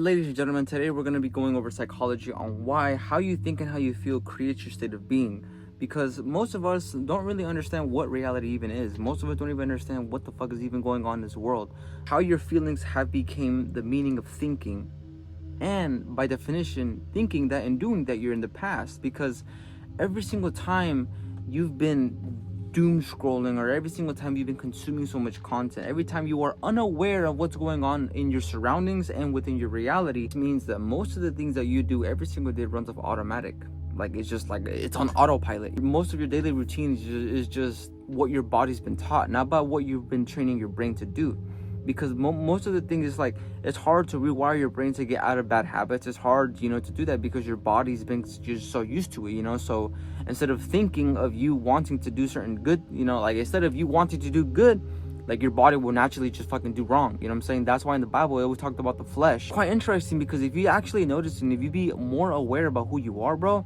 Ladies and gentlemen, today we're going to be going over psychology on why how you think and how you feel creates your state of being. Because most of us don't really understand what reality even is. Most of us don't even understand what the fuck is even going on in this world. How your feelings have become the meaning of thinking. And by definition, thinking that and doing that you're in the past. Because every single time you've been doom scrolling, or every single time you've been consuming so much content, every time you are unaware of what's going on in your surroundings and within your reality, it means that most of the things that you do every single day runs off automatic. Like it's just like it's on autopilot. Most of your daily routine is just what your body's been taught, not about what you've been training your brain to do. Because most of the things is like, it's hard to rewire your brain to get out of bad habits. It's hard, to do that because your body's been just so used to it, so instead of thinking of you wanting to do certain good, like instead of you wanting to do good, like your body will naturally just fucking do wrong. You know what I'm saying? That's why in the Bible it always talked about the flesh. Quite interesting, because if you actually notice and if you be more aware about who you are, bro,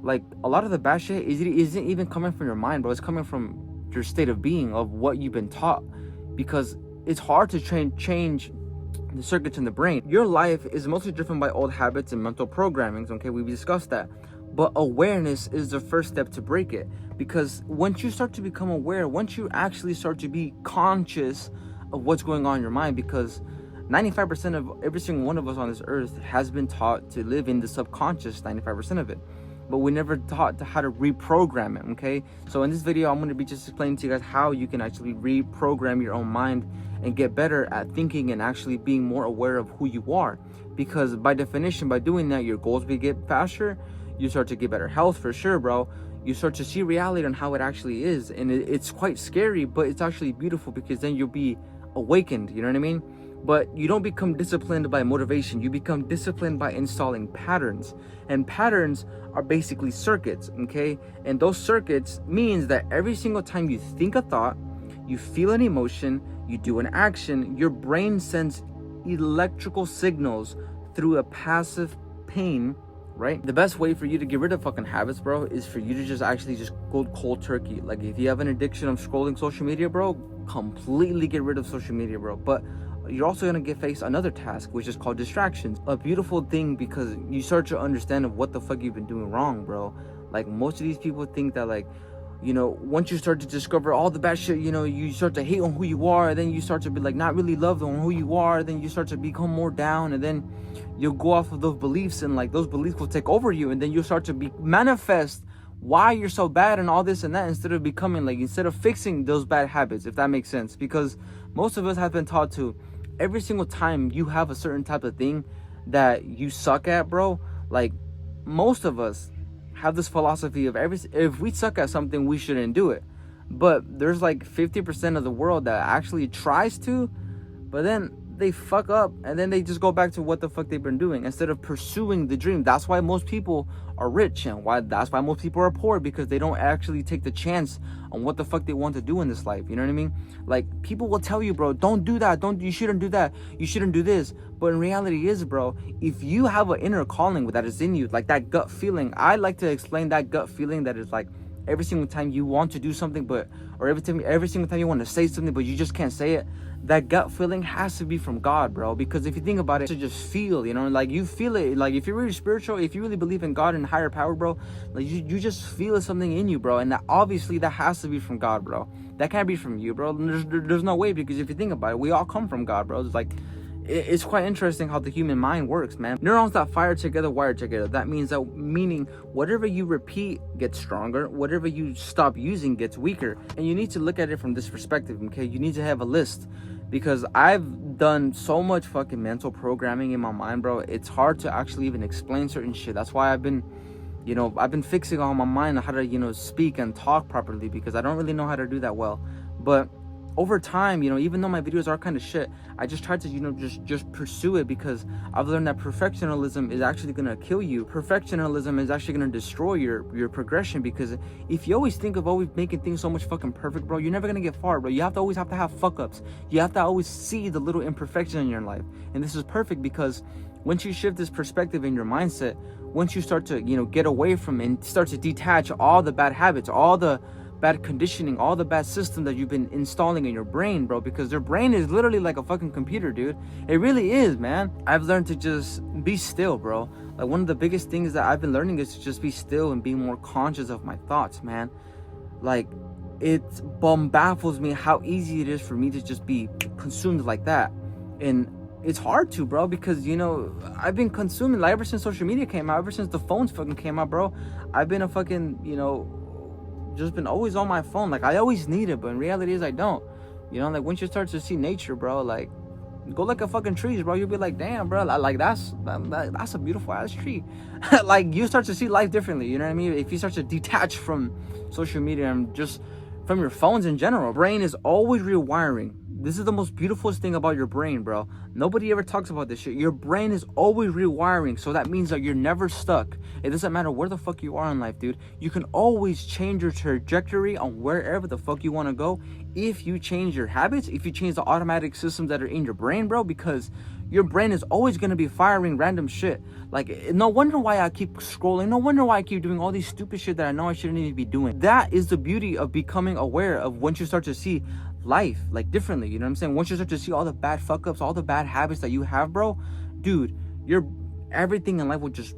like a lot of the bad shit isn't even coming from your mind, bro. It's coming from your state of being, of what you've been taught. Because it's hard to change the circuits in the brain. Your life is mostly driven by old habits and mental programmings, okay? We've discussed that. But awareness is the first step to break it. Because once you start to become aware, once you actually start to be conscious of what's going on in your mind, because 95% of every single one of us on this earth has been taught to live in the subconscious, 95% of it. But we never taught how to reprogram it, okay? So in this video, I'm going to be just explaining to you guys how you can actually reprogram your own mind and get better at thinking and actually being more aware of who you are. Because by definition, by doing that, your goals will get faster. You start to get better health for sure, bro. You start to see reality on how it actually is. And it's quite scary, but it's actually beautiful, because then you'll be awakened, you know what I mean? But you don't become disciplined by motivation. You become disciplined by installing patterns. And patterns are basically circuits, okay? And those circuits means that every single time you think a thought, you feel an emotion, you do an action, your brain sends electrical signals through a passive pain, right? The best way for you to get rid of fucking habits, bro, is for you to just actually just go cold turkey. Like if you have an addiction of scrolling social media, bro, completely get rid of social media, bro. But you're also going to face another task, which is called distractions. A beautiful thing, because you start to understand of what the fuck you've been doing wrong, bro. Like most of these people think that, like, once you start to discover all the bad shit, you start to hate on who you are, and then you start to be like not really loved on who you are, then you start to become more down, and then you'll go off of those beliefs, and like those beliefs will take over you, and then you'll start to manifest why you're so bad and all this and that, instead of fixing those bad habits, if that makes sense. Because most of us have been taught to, every single time you have a certain type of thing that you suck at, bro, like most of us have this philosophy of if we suck at something, we shouldn't do it. But there's like 50% of the world that actually tries to, but then they fuck up, and then they just go back to what the fuck they've been doing instead of pursuing the dream. That's why most people are rich, and that's why most people are poor, because they don't actually take the chance on what the fuck they want to do in this life. You know what I mean? Like people will tell you, bro, don't do that, you shouldn't do that, you shouldn't do this. But in reality is, bro, if you have an inner calling that is in you, like that gut feeling, I like to explain that gut feeling that is like every single time you want to do something, or every single time you want to say something, but you just can't say it. That gut feeling has to be from God, bro. Because if you think about it, to just feel, like you feel it. Like if you're really spiritual, if you really believe in God and higher power, bro, like you just feel something in you, bro. And that obviously that has to be from God, bro. That can't be from you, bro. There's no way, because if you think about it, we all come from God, bro. It's like, it's quite interesting how the human mind works, man. Neurons that fire together wire together. That means meaning whatever you repeat gets stronger, whatever you stop using gets weaker. And you need to look at it from this perspective, okay? You need to have a list, because I've done so much fucking mental programming in my mind, bro. It's hard to actually even explain certain shit. That's why I've been fixing on my mind how to speak and talk properly, because I don't really know how to do that well. But over time, even though my videos are kind of shit, I just try to, just pursue it, because I've learned that perfectionism is actually going to kill you. Perfectionism is actually going to destroy your progression, because if you always think of always making things so much fucking perfect, bro, you're never going to get far, bro. You always have to have fuck ups. You have to always see the little imperfection in your life. And this is perfect, because once you shift this perspective in your mindset, once you start to, get away from and start to detach all the bad habits, all the bad conditioning, all the bad system that you've been installing in your brain, bro, because your brain is literally like a fucking computer, dude. It really is, man. I've learned to just be still, bro. Like, one of the biggest things that I've been learning is to just be still and be more conscious of my thoughts, man. Like, it baffles me how easy it is for me to just be consumed like that. And it's hard to, bro, because, you know, I've been consuming, like, ever since social media came out, ever since the phones fucking came out, bro. I've been a fucking, you know, just been always on my phone. Like, I always need it, but in reality is I don't. You know, like, once you start to see nature, bro, like, go like a fucking trees, bro. You'll be like, damn, bro, like, that's a beautiful ass tree. Like, you start to see life differently, you know what I mean? If you start to detach from social media and just from your phones in general. Brain is always rewiring. This is the most beautiful thing about your brain, bro. Nobody ever talks about this shit. Your brain is always rewiring, so that means that you're never stuck. It doesn't matter where the fuck you are in life, dude. You can always change your trajectory on wherever the fuck you want to go if you change your habits, if you change the automatic systems that are in your brain, bro, because your brain is always going to be firing random shit. Like, no wonder why I keep scrolling. No wonder why I keep doing all these stupid shit that I know I shouldn't even be doing. That is the beauty of becoming aware of once you start to see life like differently, you know what I'm saying? Once you start to see all the bad fuck ups, all the bad habits that you have, bro, dude, everything in life will just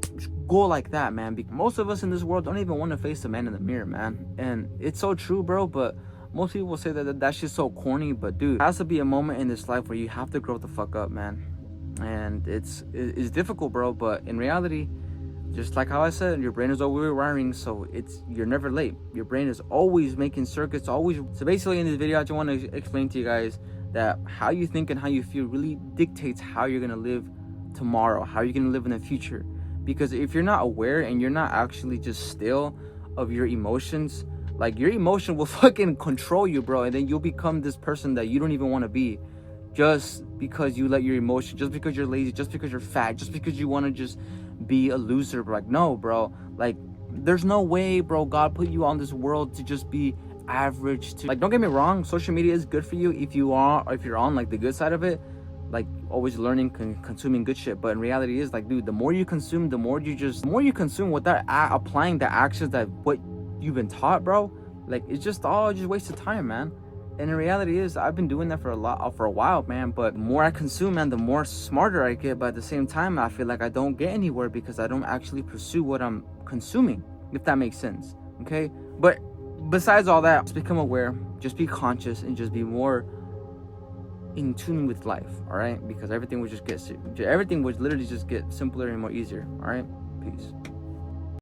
go like that, man. Most of us in this world don't even want to face the man in the mirror, man. And it's so true, bro, but most people say that shit's so corny. But dude, there has to be a moment in this life where you have to grow the fuck up, man. And it's difficult, bro, but in reality, just like how I said, your brain is always wiring, so you're never late. Your brain is always making circuits, always. So basically, in this video, I just want to explain to you guys that how you think and how you feel really dictates how you're gonna live tomorrow, how you're gonna live in the future. Because if you're not aware and you're not actually just still of your emotions, like, your emotion will fucking control you, bro, and then you'll become this person that you don't even want to be. Just because you let your emotion, just because you're lazy, just because you're fat, just because you want to just be a loser. But like, no, bro, like, there's no way, bro, God put you on this world to just be average. To, like, don't get me wrong, social media is good for you if you're on like the good side of it, like always learning, consuming good shit. But in reality is, like, dude, the more you consume, the more you consume without applying the actions that what you've been taught, bro, like, it's just all just wasted time, man. And in reality is, I've been doing that for a while, man. But the more I consume, man, the more smarter I get. But at the same time, I feel like I don't get anywhere because I don't actually pursue what I'm consuming, if that makes sense. Okay? But besides all that, just become aware, just be conscious, and just be more in tune with life. All right? Because everything would literally just get simpler and more easier. All right? Peace.